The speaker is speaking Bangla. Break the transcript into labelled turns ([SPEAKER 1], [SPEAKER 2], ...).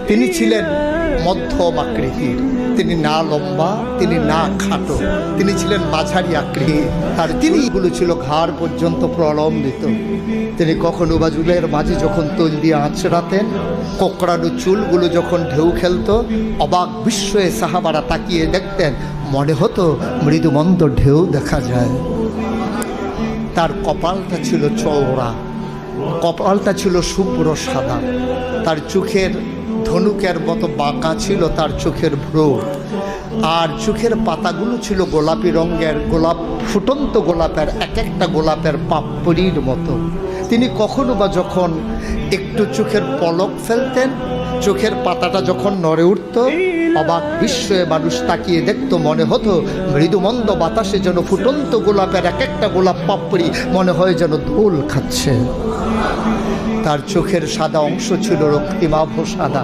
[SPEAKER 1] তিনি ছিলেন মধ্যম আকৃতির, তিনি না লম্বা, তিনি না খাটো, তিনি ছিলেন মাঝারি আকৃতি। আর তিনিগুলো ছিল ঘাড় পর্যন্ত প্রলম্বিত। তিনি কখনো বা চুলের মাঝে যখন তৈল দিয়ে আঁচড়াতেন, কোকড়ানো চুলগুলো যখন ঢেউ খেলতো, অবাক বিস্ময়ে সাহাবারা তাকিয়ে দেখতেন, মনে হতো মৃদুমন্দ ঢেউ দেখা যায়। তার কপালটা ছিল চওড়া, কপালটা ছিল শুভ্র সাদা, তার চোখের ধনুকের মতো বাঁকা ছিল তার চোখের ভ্রু, আর চোখের পাতাগুলো ছিল গোলাপি রঙের, গোলাপ ফুটন্ত গোলাপের এক একটা গোলাপের পাপড়ির মতো। তিনি কখনো বা যখন একটু চোখের পলক ফেলতেন, চোখের পাতাটা যখন নড়ে উঠত, অবাক বিস্ময়ে মানুষ তাকিয়ে দেখতো, মনে হতো মৃদুমন্দ বাতাসে যেন ফুটন্ত গোলাপের এক একটা গোলাপ পাপড়ি মনে হয় যেন দোল খাচ্ছে। তার চোখের সাদা অংশ ছিল রক্তিমাভ সাদা।